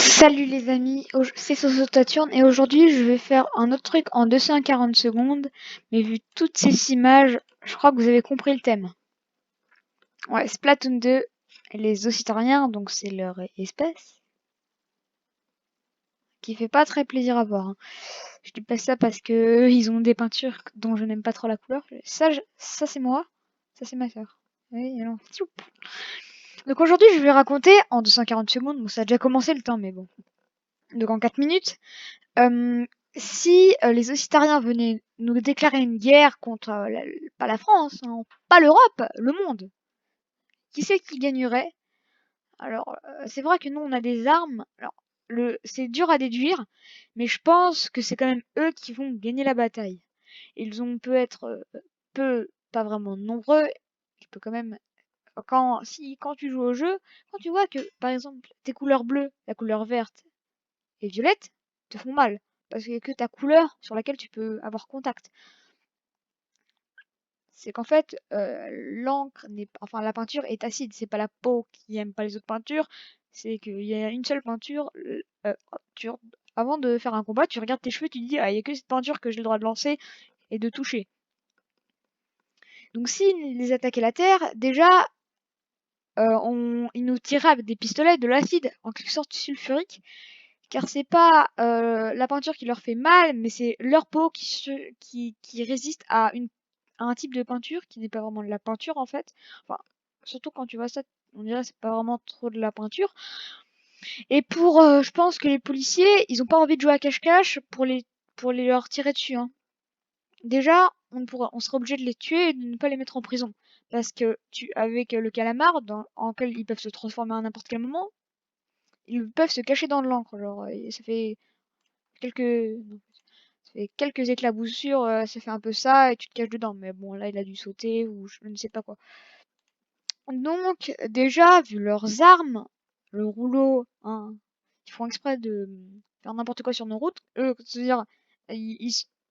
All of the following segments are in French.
Salut les amis, c'est Sosotaturne et aujourd'hui je vais faire un autre truc en 240 secondes, mais vu toutes ces images, je crois que vous avez compris le thème. Ouais, Splatoon 2, les Occitaniens, donc c'est leur espèce, qui fait pas très plaisir à voir, hein. Je dis pas ça parce que eux, ils ont des peintures dont je n'aime pas trop la couleur. Ça c'est moi, ça c'est ma sœur. Oui, alors, tchoup. Donc aujourd'hui je vais raconter en 240 secondes, bon ça a déjà commencé le temps mais bon, donc en 4 minutes. Euh, Si les Occitaniens venaient nous déclarer une guerre contre pas la France, hein, pas l'Europe, le monde, qui c'est qui gagnerait? Alors, c'est vrai que nous on a des armes. Alors, c'est dur à déduire, mais je pense que c'est quand même eux qui vont gagner la bataille. Ils ont peut être pas vraiment nombreux. Tu peux quand même quand tu joues au jeu, quand tu vois que par exemple tes couleurs bleues, la couleur verte et violette te font mal. Parce qu'il y a que ta couleur sur laquelle tu peux avoir contact. C'est qu'en fait, l'encre n'est pas, enfin la peinture est acide. C'est pas la peau qui aime pas les autres peintures. C'est qu'il y a une seule peinture. Tu, Avant de faire un combat, tu regardes tes cheveux, tu te dis, ah, il y a que cette peinture que j'ai le droit de lancer et de toucher. Donc s'ils les attaquaient la terre, déjà, ils nous tireraient avec des pistolets de l'acide, en quelque sorte sulfurique. Car c'est pas la peinture qui leur fait mal, mais c'est leur peau qui résiste à un type de peinture qui n'est pas vraiment de la peinture en fait. Enfin, surtout quand tu vois ça, on dirait que c'est pas vraiment trop de la peinture. Et je pense que les policiers, ils ont pas envie de jouer à cache-cache pour les leur tirer dessus, hein. Déjà, on serait obligé de les tuer et de ne pas les mettre en prison. Parce que avec le calamar, en lequel ils peuvent se transformer à n'importe quel moment, ils peuvent se cacher dans de l'encre. Genre, et quelques, non, ça fait quelques éclaboussures, ça fait un peu ça et tu te caches dedans. Mais bon, là, il a dû sauter ou je ne sais pas quoi. Donc, déjà, vu leurs armes, le rouleau, hein, ils font exprès de faire n'importe quoi sur nos routes. Eux, c'est-à-dire,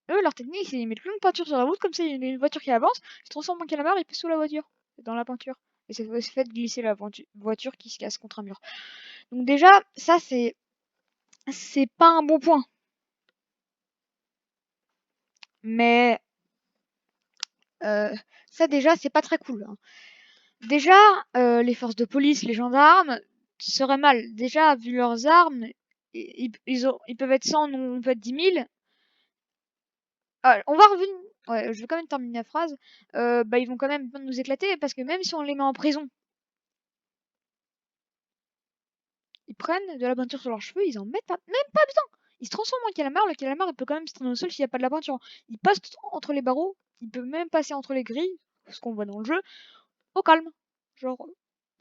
leur technique, c'est ils mettent plein de peinture sur la route, comme ça, il y a une voiture qui avance, ils se transforment en calamar, ils passent sous la voiture, dans la peinture. Et ça fait glisser la voiture qui se casse contre un mur. Donc déjà, ça, c'est pas un bon point. Mais ça déjà, c'est pas très cool, hein. Déjà, les forces de police, les gendarmes, seraient mal. Déjà, vu leurs armes, ils peuvent être 100, nous on peut être 10 000. On va revenir. Ouais, je vais quand même terminer la phrase. Bah, ils vont quand même nous éclater parce que même si on les met en prison, ils prennent de la peinture sur leurs cheveux, ils en mettent pas, même pas besoin. Ils se transforment en calamar. Le calamar, il peut quand même se traîner au sol s'il n'y a pas de la peinture. Il passe entre les barreaux. Il peut même passer entre les grilles, ce qu'on voit dans le jeu, au calme. Genre,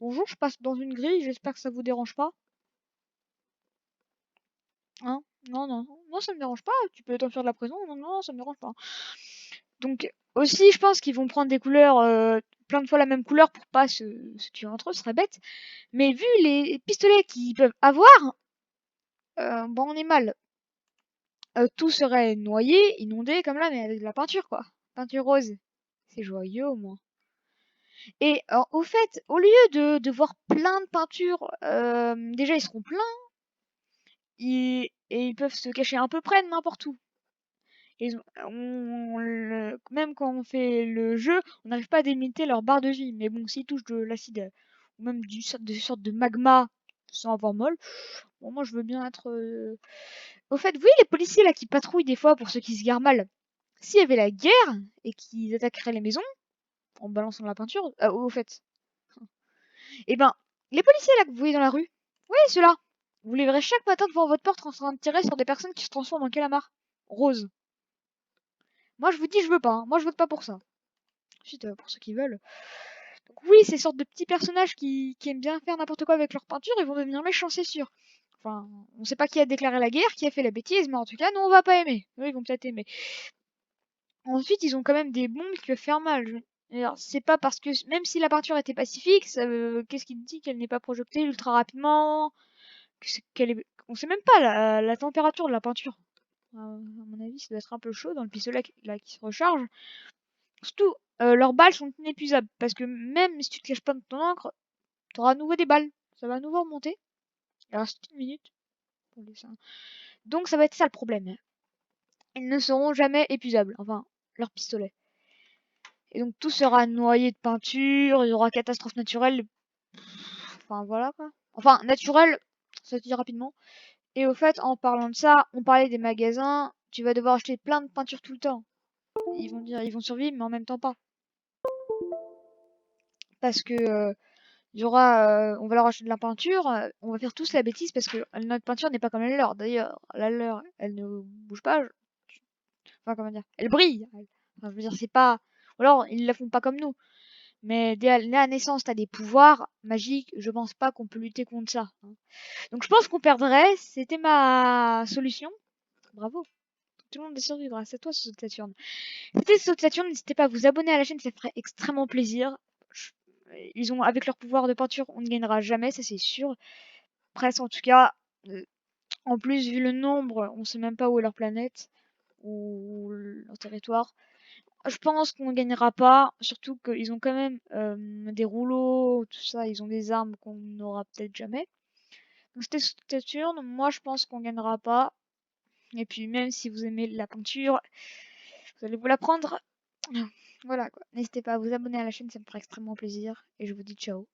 bonjour, je passe dans une grille, j'espère que ça vous dérange pas. Hein? Non, non, non, ça me dérange pas, tu peux t'enfuir de la prison, non, non, ça me dérange pas. Donc, aussi, je pense qu'ils vont prendre des couleurs, plein de fois la même couleur pour pas se tuer entre eux, ce serait bête. Mais vu les pistolets qu'ils peuvent avoir, bon, on est mal. Tout serait noyé, inondé, comme là, mais avec de la peinture, quoi. Peinture rose. C'est joyeux, au moins. Et au fait, au lieu de voir plein de peintures, déjà, ils seront pleins, et ils peuvent se cacher à peu près n'importe où. Même quand on fait le jeu, on n'arrive pas à délimiter leur barre de vie. Mais bon, s'ils touchent de l'acide ou même des sortes de magma sans avoir molle, bon, moi je veux bien être. Au fait, vous voyez les policiers là qui patrouillent des fois pour ceux qui se garent mal. S'il y avait la guerre et qu'ils attaqueraient les maisons en balançant de la peinture, au fait, eh ben, les policiers là que vous voyez dans la rue, oui, ceux-là, vous les verrez chaque matin devant votre porte en train de tirer sur des personnes qui se transforment en calamar rose. Moi je vous dis, je veux pas, hein. Moi je vote pas pour ça. Ensuite, pour ceux qui veulent. Donc oui, ces sortes de petits personnages qui aiment bien faire n'importe quoi avec leur peinture, ils vont devenir méchants, c'est sûr. Enfin, on sait pas qui a déclaré la guerre, qui a fait la bêtise, mais en tout cas, nous, on va pas aimer. Eux, ils vont peut-être aimer. Ensuite, ils ont quand même des bombes qui peuvent faire mal. Alors, c'est pas parce que, même si la peinture était pacifique, qu'est-ce qui dit qu'elle n'est pas projetée ultra rapidement, on sait même pas la température de la peinture. À mon avis, ça doit être un peu chaud dans le pistolet là, qui se recharge. Surtout, leurs balles sont inépuisables, parce que même si tu te caches pas de ton encre, t'auras à nouveau des balles. Ça va à nouveau remonter. Il reste une minute. pour les seins. Donc ça va être ça le problème. Ils ne seront jamais épuisables, enfin, leurs pistolets. Et donc tout sera noyé de peinture, il y aura catastrophe naturelle, enfin voilà quoi. Enfin, naturelle, ça se dit rapidement. Et au fait, en parlant de ça, on parlait des magasins, tu vas devoir acheter plein de peinture tout le temps. Ils vont survivre, mais en même temps pas. Parce que on va leur acheter de la peinture, on va faire tous la bêtise parce que notre peinture n'est pas comme la leur. D'ailleurs, la leur, elle ne bouge pas. Enfin, comment dire, elle brille. Enfin, je veux dire, c'est pas. Ou alors, ils la font pas comme nous. Mais dès la naissance, t'as des pouvoirs magiques. Je pense pas qu'on peut lutter contre ça, hein. Donc, je pense qu'on perdrait. C'était ma solution. Bravo. Tout le monde survivra. C'est toi, Saut de Saturne. C'était Saut de Saturne. N'hésitez pas à vous abonner à la chaîne. Ça ferait extrêmement plaisir. Ils ont, avec leur pouvoir de peinture, on ne gagnera jamais. Ça, c'est sûr. Presque, en tout cas. En plus, vu le nombre, on sait même pas où est leur planète ou leur territoire. Je pense qu'on gagnera pas, surtout qu'ils ont quand même des rouleaux, tout ça, ils ont des armes qu'on n'aura peut-être jamais. Donc c'était Saturne, moi je pense qu'on gagnera pas. Et puis même si vous aimez la peinture, vous allez vous la prendre. Voilà quoi. N'hésitez pas à vous abonner à la chaîne, ça me ferait extrêmement plaisir. Et je vous dis ciao.